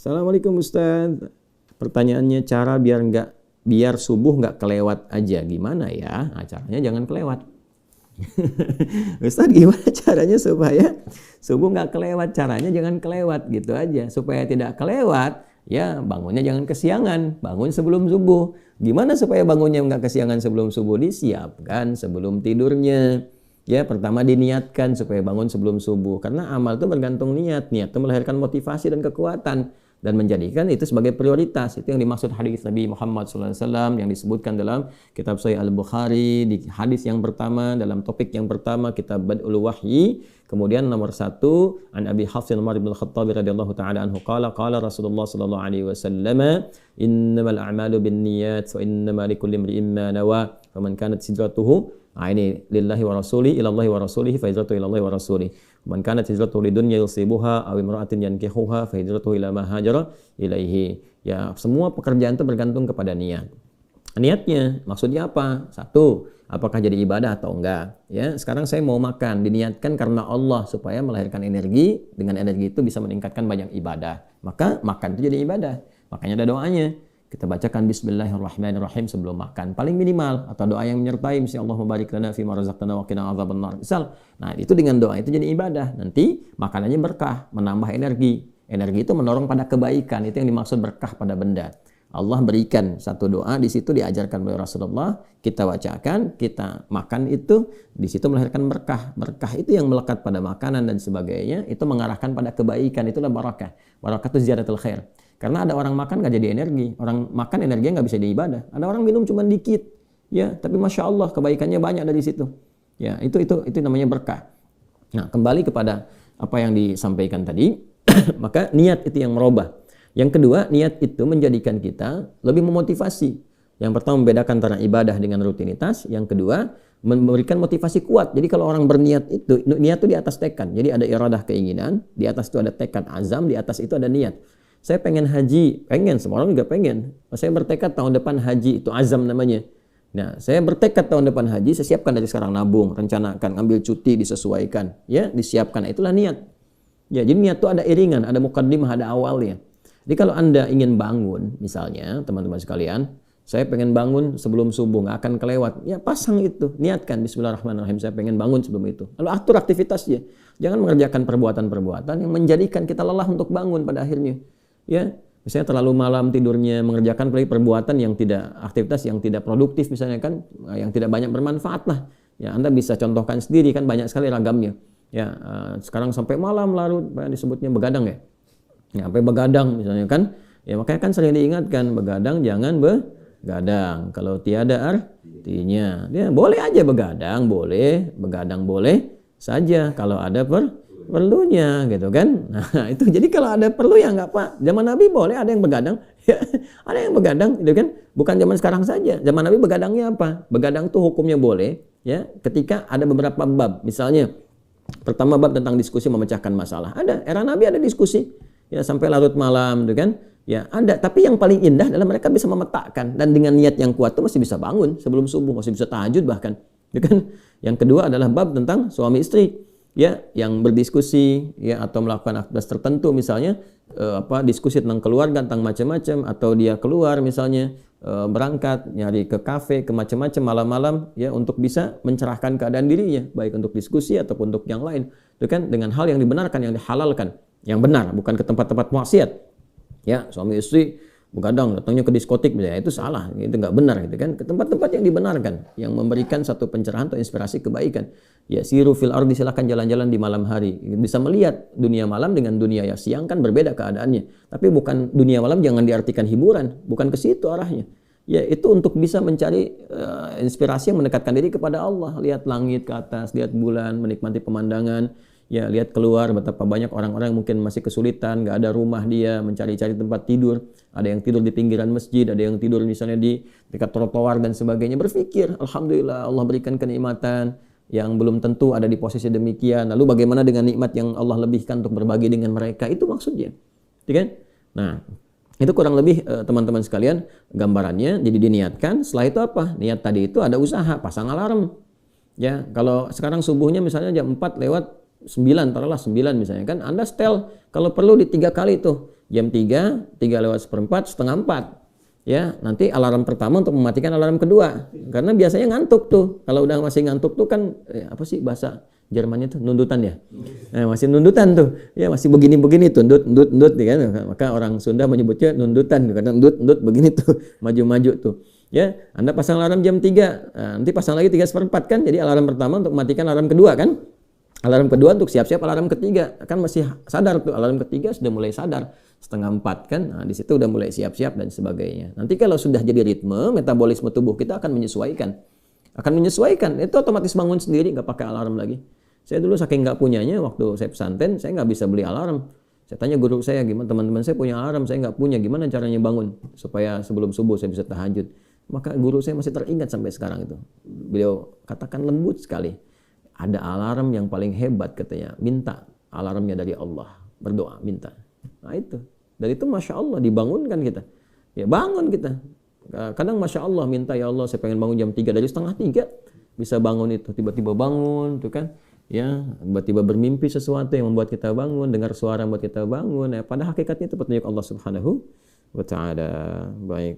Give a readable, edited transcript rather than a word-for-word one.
Assalamualaikum Ustaz. Pertanyaannya cara biar subuh nggak kelewat aja. Gimana ya? Nah, caranya jangan kelewat. Ustaz gimana caranya supaya subuh nggak kelewat? Caranya jangan kelewat gitu aja. Supaya tidak kelewat, ya bangunnya jangan kesiangan. Bangun sebelum subuh. Gimana supaya bangunnya nggak kesiangan sebelum subuh? Disiapkan sebelum tidurnya. Ya, pertama diniatkan supaya bangun sebelum subuh. Karena amal itu bergantung niat. Niat itu melahirkan motivasi dan kekuatan. Dan menjadikan itu sebagai prioritas. Itu yang dimaksud hadis Nabi Muhammad SAW yang disebutkan dalam kitab Sahih Al-Bukhari. Di hadis yang pertama, dalam topik yang pertama, kitab Bad'ul Wahyi. Kemudian nomor 1, an Abi Hafsin Umar bin Al-Khattab radhiyallahu ta'ala anhu qala Rasulullah sallallahu alaihi wasallam innamal a'malu binniyat wa innama likulli imri'in ma nawa faman kanat hijratuhu ini lillahi wa rasulih ilallahi wa rasulih fa hijratuhu ilallahi wa rasulih man kanat hijratuhu lidunya yusibuha aw imra'atin yankihuha fa hijratuhu ila ma hajara ilaihi. Ya, semua pekerjaan itu bergantung kepada niat. Niatnya maksudnya apa? 1, apakah jadi ibadah atau enggak? Ya, sekarang saya mau makan, diniatkan karena Allah supaya melahirkan energi, dengan energi itu bisa meningkatkan banyak ibadah. Maka makan itu jadi ibadah. Makanya ada doanya. Kita bacakan bismillahirrahmanirrahim sebelum makan, paling minimal, atau doa yang menyertai misalnya Allahumma barik lana fima razaqtana wa qina adzabannar. Misal, nah itu dengan doa itu jadi ibadah. Nanti makanannya berkah, menambah energi. Energi itu mendorong pada kebaikan, itu yang dimaksud berkah pada benda. Allah berikan satu doa, di situ diajarkan oleh Rasulullah, kita bacakan, kita makan itu, di situ melahirkan berkah. Berkah itu yang melekat pada makanan dan sebagainya, itu mengarahkan pada kebaikan, itulah barakah. Barakah itu ziyadatul khair. Karena ada orang makan nggak jadi energi, orang makan energinya nggak bisa diibadah. Ada orang minum cuma dikit, ya, tapi masya Allah kebaikannya banyak dari situ. Ya, itu namanya berkah. Nah, kembali kepada apa yang disampaikan tadi, maka niat itu yang merubah. Yang kedua, niat itu menjadikan kita lebih memotivasi. Yang pertama membedakan antara ibadah dengan rutinitas. Yang kedua, memberikan motivasi kuat. Jadi kalau orang berniat itu, niat itu di atas tekad. Jadi ada iradah keinginan, di atas itu ada tekad azam, di atas itu ada niat. Saya pengen haji, semua orang juga pengen. Saya bertekad tahun depan haji, itu azam namanya. Nah, saya bertekad tahun depan haji, saya siapkan dari sekarang nabung, rencanakan, ambil cuti, disesuaikan. Ya, disiapkan, itulah niat. Ya, jadi niat itu ada iringan, ada mukaddimah, ada awalnya. Jadi kalau Anda ingin bangun, misalnya teman-teman sekalian, saya pengen bangun sebelum subuh, nggak akan kelewat. Ya pasang itu, niatkan bismillahirrahmanirrahim, saya pengen bangun sebelum itu. Lalu atur aktivitasnya. Jangan mengerjakan perbuatan-perbuatan yang menjadikan kita lelah untuk bangun pada akhirnya. Ya, misalnya terlalu malam tidurnya, mengerjakan perbuatan yang tidak, aktivitas yang tidak produktif misalnya kan, yang tidak banyak bermanfaat lah. Ya, Anda bisa contohkan sendiri kan banyak sekali ragamnya. Ya, sekarang sampai malam larut, disebutnya begadang ya. Ya, sampai begadang misalnya kan, ya makanya kan sering diingatkan begadang jangan begadang kalau tiada artinya. Ya boleh aja begadang boleh saja kalau ada perlunya gitu kan. Nah itu jadi kalau ada perlu ya nggak apa. Zaman Nabi boleh ada yang begadang, ya, ada yang begadang gitu kan. Bukan zaman sekarang saja. Zaman Nabi begadangnya apa? Begadang tuh hukumnya boleh ya ketika ada beberapa bab. Misalnya pertama bab tentang diskusi memecahkan masalah. Ada era Nabi ada diskusi. Ya sampai larut malam, gitu kan? Ya ada. Tapi yang paling indah adalah mereka bisa memetakan dan dengan niat yang kuat itu masih bisa bangun sebelum subuh, masih bisa tahajud bahkan, gitu kan? Yang kedua adalah bab tentang suami istri, ya, yang berdiskusi, ya, atau melakukan aktivitas tertentu, misalnya diskusi tentang keluarga, tentang macam-macam, atau dia keluar misalnya berangkat nyari ke kafe, ke macam-macam malam-malam, ya, untuk bisa mencerahkan keadaan dirinya, baik untuk diskusi ataupun untuk yang lain, itu kan? Dengan hal yang dibenarkan, yang dihalalkan. Yang benar, bukan ke tempat-tempat maksiat. Ya, suami istri begadang datangnya ke diskotik misalnya, itu salah, itu nggak benar gitu kan. Ke tempat-tempat yang dibenarkan, yang memberikan satu pencerahan atau inspirasi kebaikan. Ya, siru fil ardi, silakan jalan-jalan di malam hari. Bisa melihat dunia malam dengan dunia ya siang kan berbeda keadaannya. Tapi bukan dunia malam jangan diartikan hiburan, bukan ke situ arahnya. Ya, itu untuk bisa mencari inspirasi yang mendekatkan diri kepada Allah. Lihat langit ke atas, lihat bulan, menikmati pemandangan. Ya, lihat keluar betapa banyak orang-orang yang mungkin masih kesulitan, nggak ada rumah dia, mencari-cari tempat tidur. Ada yang tidur di pinggiran masjid, ada yang tidur misalnya di dekat trotoar dan sebagainya. Berpikir, alhamdulillah Allah berikan kenikmatan yang belum tentu ada di posisi demikian. Lalu bagaimana dengan nikmat yang Allah lebihkan untuk berbagi dengan mereka? Itu maksudnya. Kan? Nah, itu kurang lebih teman-teman sekalian gambarannya. Jadi diniatkan, setelah itu apa? Niat tadi itu ada usaha, pasang alarm. Ya, kalau sekarang subuhnya misalnya jam 4 lewat 9, taruhlah 9 misalnya kan, Anda setel kalau perlu di 3 kali tuh. jam 3, 3:04, setengah 4. Ya, nanti alarm pertama untuk mematikan alarm kedua. Karena biasanya ngantuk tuh. Kalau udah masih ngantuk tuh kan apa sih bahasa Jermannya tuh nundutan ya. Masih nundutan tuh. Ya, masih begini-begini tuh, ndut kan. Maka orang Sunda menyebutnya nundutan karena ndut begini tuh, maju-maju tuh. Ya, Anda pasang alarm jam 3. Nanti pasang lagi 3:04 kan. Jadi alarm pertama untuk mematikan alarm kedua kan. Alarm kedua untuk siap-siap alarm ketiga. Kan masih sadar tuh, alarm ketiga sudah mulai sadar. Setengah 4 kan, nah, di situ udah mulai siap-siap dan sebagainya. Nanti kalau sudah jadi ritme, metabolisme tubuh kita akan menyesuaikan. Itu otomatis bangun sendiri, nggak pakai alarm lagi. Saya dulu saking nggak punyanya, waktu saya pesantren, saya nggak bisa beli alarm. Saya tanya guru saya, gimana teman-teman saya punya alarm, saya nggak punya, gimana caranya bangun supaya sebelum subuh saya bisa tahajud. Maka guru saya masih teringat sampai sekarang itu. Beliau katakan lembut sekali. Ada alarm yang paling hebat katanya, minta alarmnya dari Allah, berdoa, minta. Nah itu, dari itu Masya Allah dibangunkan kita. Ya bangun kita. Kadang Masya Allah minta, ya Allah saya pengen bangun jam 3, dari setengah 3 bisa bangun itu. Tiba-tiba bangun tuh kan. Ya, tiba-tiba bermimpi sesuatu yang membuat kita bangun, dengar suara yang membuat kita bangun. Pada hakikatnya itu petunjuk Allah Subhanahu wa Ta'ala. Baik.